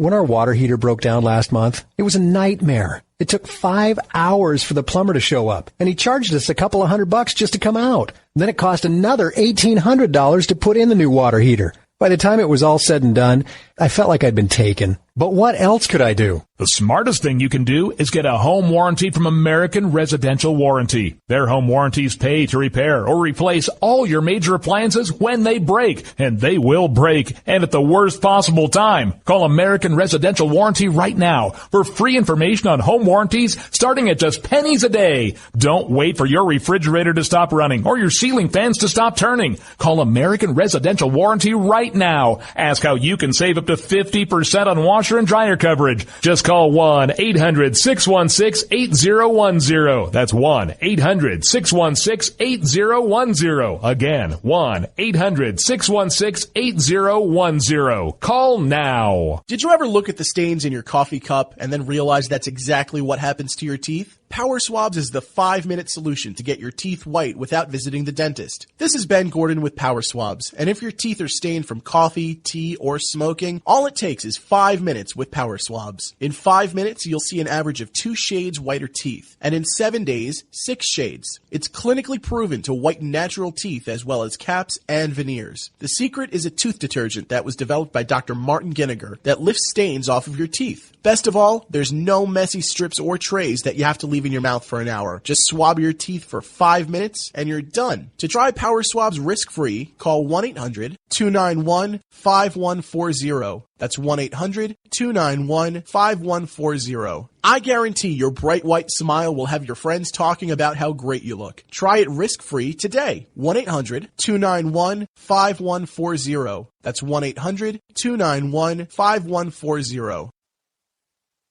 When our water heater broke down last month, it was a nightmare. It took 5 hours for the plumber to show up, and he charged us a couple of $100 just to come out. And then it cost another $1,800 to put in the new water heater. By the time it was all said and done, I felt like I'd been taken. But what else could I do? The smartest thing you can do is get a home warranty from American Residential Warranty. Their home warranties pay to repair or replace all your major appliances when they break, and they will break, and at the worst possible time. Call American Residential Warranty right now for free information on home warranties starting at just pennies a day. Don't wait for your refrigerator to stop running or your ceiling fans to stop turning. Call American Residential Warranty right now. Ask how you can save up to 50% on washer and dryer coverage. Just call 1-800-616-8010. That's 1-800-616-8010. Again, 1-800-616-8010. Call now. Did you ever look at the stains in your coffee cup and then realize that's exactly what happens to your teeth? Power Swabs is the 5-minute solution to get your teeth white without visiting the dentist. This is Ben Gordon with Power Swabs, and if your teeth are stained from coffee, tea, or smoking, all it takes is 5 minutes with Power Swabs. In 5 minutes, you'll see an average of 2 shades whiter teeth, and in 7 days, 6 shades. It's clinically proven to whiten natural teeth as well as caps and veneers. The secret is a tooth detergent that was developed by Dr. Martin Ginniger that lifts stains off of your teeth. Best of all, there's no messy strips or trays that you have to leave in your mouth for an hour. Just swab your teeth for 5 minutes and you're done. To try Power Swabs risk-free, call 1-800-291-5140. That's 1-800-291-5140. I guarantee your bright white smile will have your friends talking about how great you look. Try it risk-free today. 1-800-291-5140. That's 1-800-291-5140.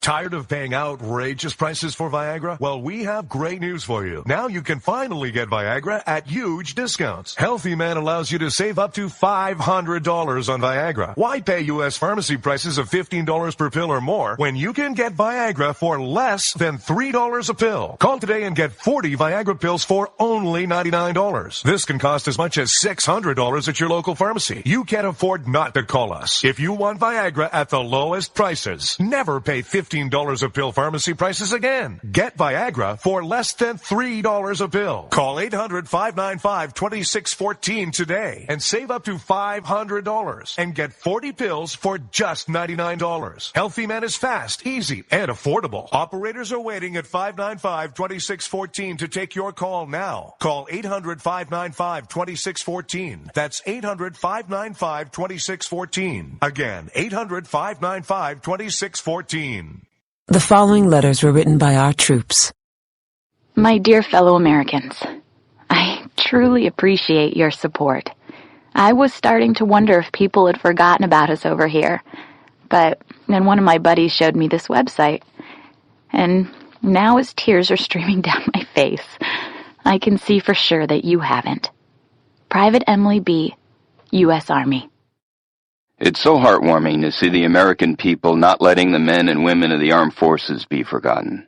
Tired of paying outrageous prices for Viagra? Well, we have great news for you. Now you can finally get Viagra at huge discounts. Healthy Man allows you to save up to $500 on Viagra. Why pay U.S. pharmacy prices of $15 per pill or more when you can get Viagra for less than $3 a pill? Call today and get 40 Viagra pills for only $99. This can cost as much as $600 at your local pharmacy. You can't afford not to call us. If you want Viagra at the lowest prices, never pay $15 a pill pharmacy prices again. Get Viagra for less than $3 a pill. Call 800-595-2614 today and save up to $500 and get 40 pills for just $99. Healthy Man is fast, easy, and affordable. Operators are waiting at 595-2614 to take your call now. Call 800-595-2614. That's 800-595-2614. Again, 800-595-2614. The following letters were written by our troops. My dear fellow Americans, I truly appreciate your support. I was starting to wonder if people had forgotten about us over here, but then one of my buddies showed me this website, and now as tears are streaming down my face, I can see for sure that you haven't. Private Emily B., U.S. Army. It's so heartwarming to see the American people not letting the men and women of the armed forces be forgotten.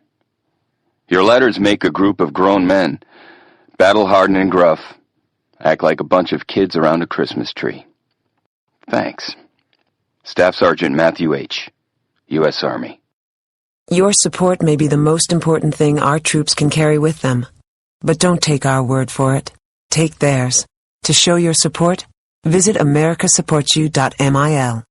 Your letters make a group of grown men, battle-hardened and gruff, act like a bunch of kids around a Christmas tree. Thanks. Staff Sergeant Matthew H., U.S. Army. Your support may be the most important thing our troops can carry with them. But don't take our word for it. Take theirs. To show your support, visit americasupportsyou.mil.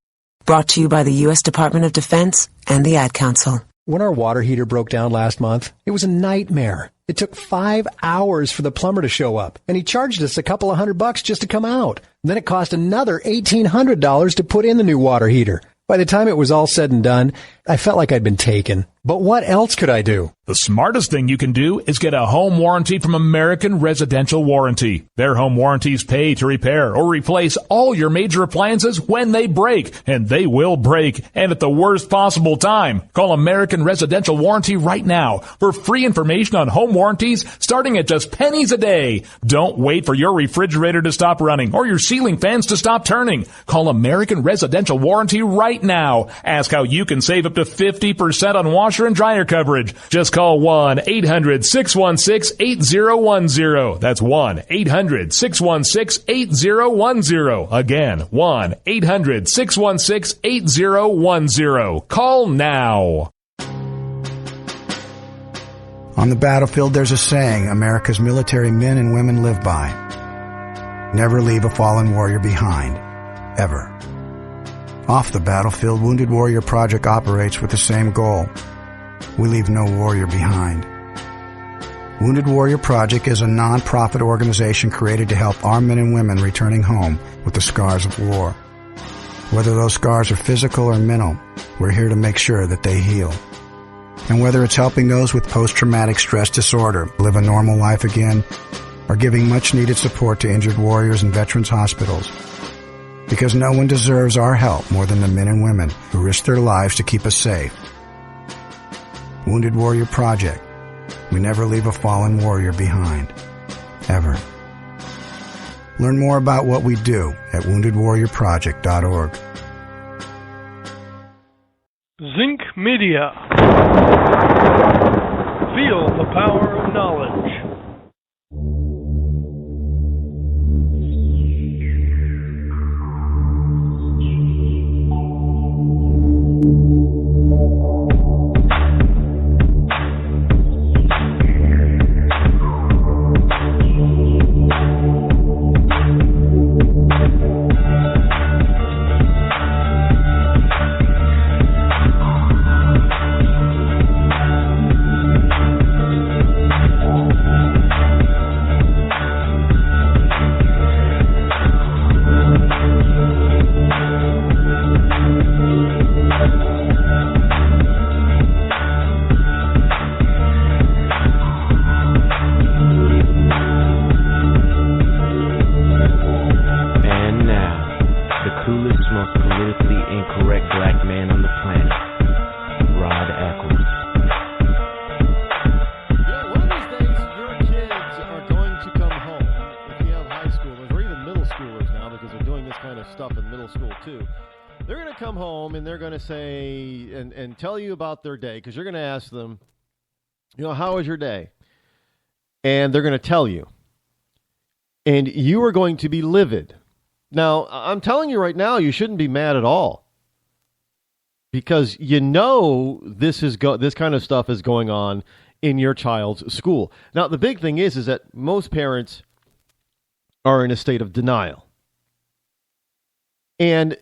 Brought to you by the U.S. Department of Defense and the Ad Council. When our water heater broke down last month, it was a nightmare. It took 5 hours for the plumber to show up, and he charged us a couple of $100 just to come out. And then it cost another $1,800 to put in the new water heater. By the time it was all said and done, I felt like I'd been taken. But what else could I do? The smartest thing you can do is get a home warranty from American Residential Warranty. Their home warranties pay to repair or replace all your major appliances when they break, and they will break, and at the worst possible time. Call American Residential Warranty right now for free information on home warranties starting at just pennies a day. Don't wait for your refrigerator to stop running or your ceiling fans to stop turning. Call American Residential Warranty right now. Ask how you can save up to to 50% on washer and dryer coverage. Just call 1-800-616-8010. That's 1-800-616-8010. Again, 1-800-616-8010. Call now. On the battlefield, there's a saying America's military men and women live by. Never leave a fallen warrior behind. Ever. Off the battlefield, Wounded Warrior Project operates with the same goal. We leave no warrior behind. Wounded Warrior Project is a non-profit organization created to help our men and women returning home with the scars of war. Whether those scars are physical or mental, we're here to make sure that they heal. And whether it's helping those with post-traumatic stress disorder live a normal life again, or giving much-needed support to injured warriors in veterans' hospitals. Because no one deserves our help more than the men and women who risk their lives to keep us safe. Wounded Warrior Project. We never leave a fallen warrior behind. Ever. Learn more about what we do at woundedwarriorproject.org. Zinc Media. Feel the power of knowledge. Say and tell you about their day, because you're going to ask them, how was your day? And they're going to tell you. And you are going to be livid. Now, I'm telling you right now, you shouldn't be mad at all. Because this kind of stuff is going on in your child's school. Now, the big thing is that most parents are in a state of denial. And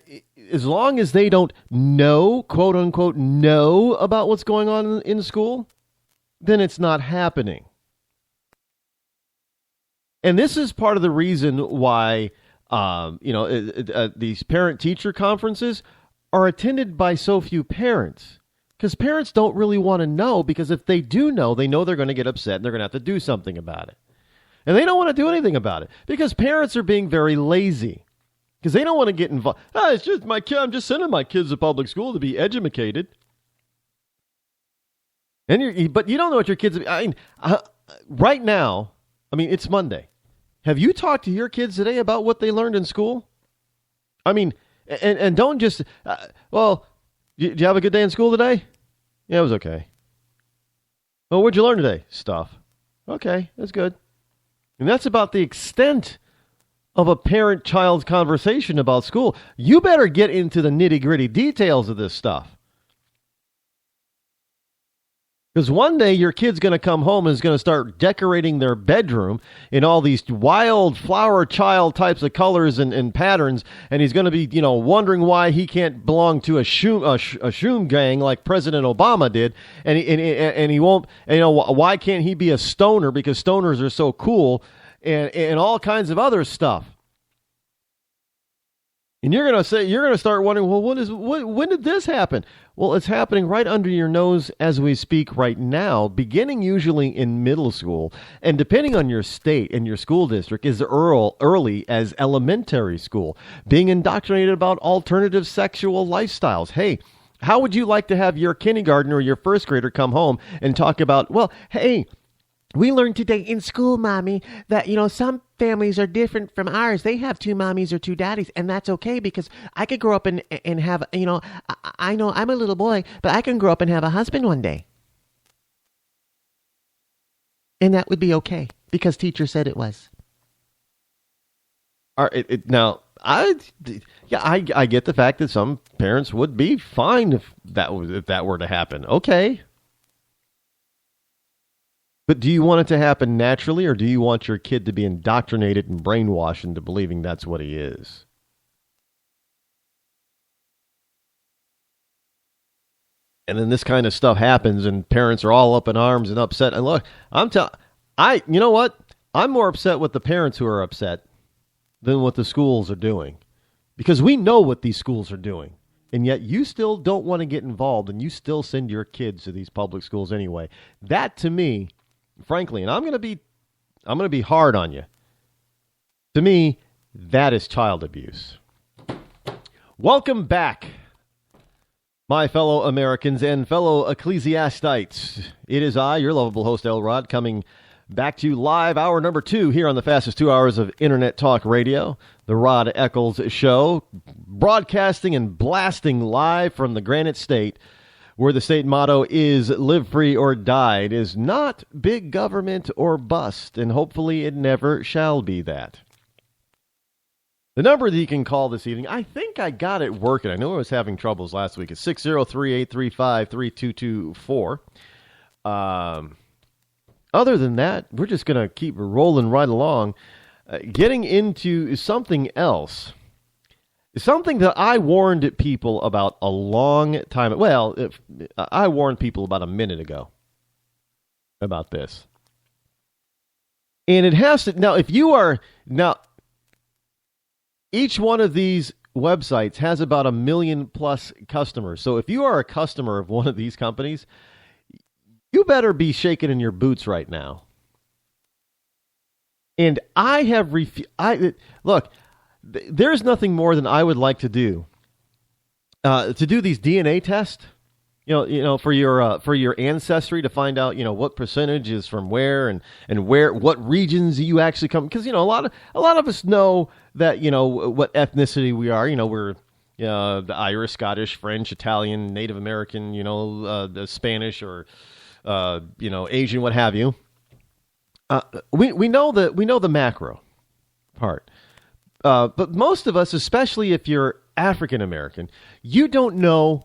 as long as they don't know, quote unquote, know about what's going on in school, then it's not happening. And this is part of the reason why, these parent-teacher conferences are attended by so few parents. Because parents don't really want to know, because if they do know, they know they're going to get upset and they're going to have to do something about it. And they don't want to do anything about it because parents are being very lazy. Because they don't want to get involved. It's just my kid. I'm just sending my kids to public school to be educated. But you don't know what your kids. Right now, it's Monday. Have you talked to your kids today about what they learned in school? And don't just. Did you have a good day in school today? Yeah, it was okay. Well, what'd you learn today? Stuff. Okay, that's good. And that's about the extent of a parent-child conversation about school. You better get into the nitty-gritty details of this stuff. Because one day your kid's going to come home and is going to start decorating their bedroom in all these wild flower child types of colors and patterns, and he's going to be, wondering why he can't belong to a shoom gang like President Obama did, and he won't. Why can't he be a stoner because stoners are so cool? And all kinds of other stuff. And you're going to start wondering, well, when did this happen? Well, it's happening right under your nose as we speak right now, beginning usually in middle school. And depending on your state and your school district, is early as elementary school, being indoctrinated about alternative sexual lifestyles. Hey, how would you like to have your kindergartner or your first grader come home and talk about, well, hey, we learned today in school, Mommy, that, some families are different from ours. They have 2 mommies or 2 daddies, and that's okay because I could grow up and have, I know I'm a little boy, but I can grow up and have a husband one day. And that would be okay because teacher said it was. Now, I get the fact that some parents would be fine if that were to happen. Okay. But do you want it to happen naturally, or do you want your kid to be indoctrinated and brainwashed into believing that's what he is? And then this kind of stuff happens, and parents are all up in arms and upset. And look, you know what? I'm more upset with the parents who are upset than what the schools are doing, because we know what these schools are doing, and yet you still don't want to get involved, and you still send your kids to these public schools anyway. That, to me, frankly, and I'm going to be hard on you. To me, that is child abuse. Welcome back, my fellow Americans and fellow ecclesiastites. It is I, your lovable host, El Rod, coming back to you live, hour number 2 here on the fastest 2 hours of Internet Talk Radio, the Rod Eccles Show, broadcasting and blasting live from the Granite State, where the state motto is live free or die. It is not big government or bust, and hopefully it never shall be that. The number that you can call this evening, I think I got it working. I know I was having troubles last week. It's 603-835-3224. Other than that, we're just going to keep rolling right along. Getting into something else. Something that I warned people about a long time. Well, I warned people about a minute ago about this. And it has to, each one of these websites has about 1 million plus customers. So if you are a customer of one of these companies, you better be shaking in your boots right now. And I have look, there's nothing more than I would like to do these DNA tests, for your ancestry, to find out, what percentage is from where and what regions you actually come. Because, a lot of us know that, what ethnicity we are. We're the Irish, Scottish, French, Italian, Native American, the Spanish, or Asian, what have you. We know the macro part. But most of us, especially if you're African American, you don't know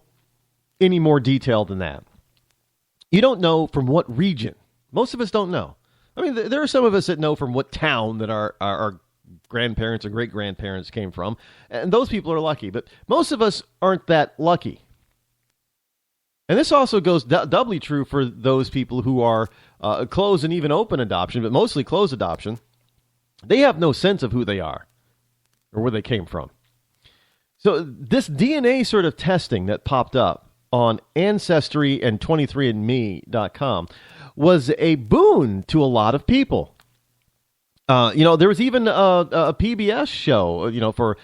any more detail than that. You don't know from what region. Most of us don't know. I mean, there are some of us that know from what town that our grandparents or great-grandparents came from, and those people are lucky. But most of us aren't that lucky. And this also goes doubly true for those people who are closed and even open adoption, but mostly closed adoption. They have no sense of who they are or where they came from. So this DNA sort of testing that popped up on Ancestry and 23andme.com was a boon to a lot of people. There was even a PBS show, for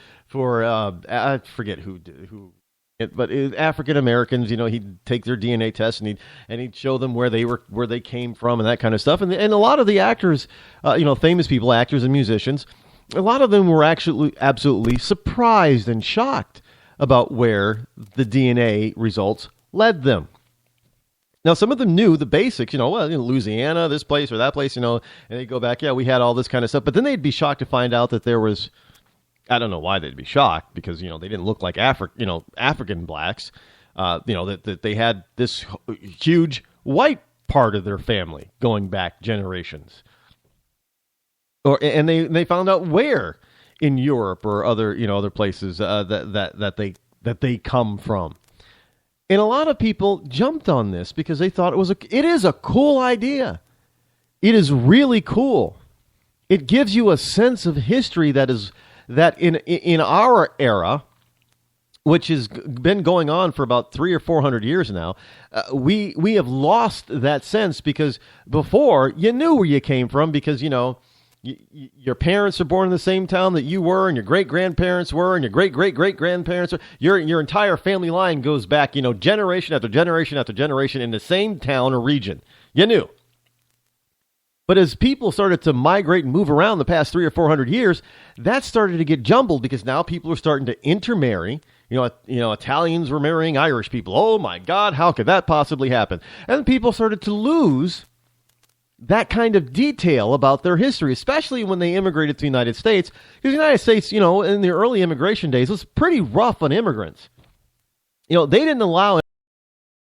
I forget who, but African Americans, he'd take their DNA test and he'd show them where they came from and that kind of stuff. And a lot of the actors, famous people, actors and musicians, a lot of them were actually absolutely surprised and shocked about where the DNA results led them. Now, some of them knew the basics, Louisiana, this place or that place, and they go back, we had all this kind of stuff. But then they'd be shocked to find out that there was, I don't know why they'd be shocked, because, they didn't look like African blacks, that they had this huge white part of their family going back generations. And they found out where in Europe or other places that they come from. And a lot of people jumped on this because they thought it is a cool idea. It is really cool. It gives you a sense of history that in our era, which has been going on for about 300 or 400 years now, we have lost that sense, because before you knew where you came from because, your parents are born in the same town that you were, and your great-grandparents were, and your great-great-great-grandparents were. Your entire family line goes back, generation after generation after generation in the same town or region. You knew. But as people started to migrate and move around the past 300 or 400 years, that started to get jumbled because now people are starting to intermarry. You know, Italians were marrying Irish people. Oh my God, how could that possibly happen? And people started to lose that kind of detail about their history, especially when they immigrated to the United States. Because the United States, in the early immigration days, was pretty rough on immigrants. They didn't allow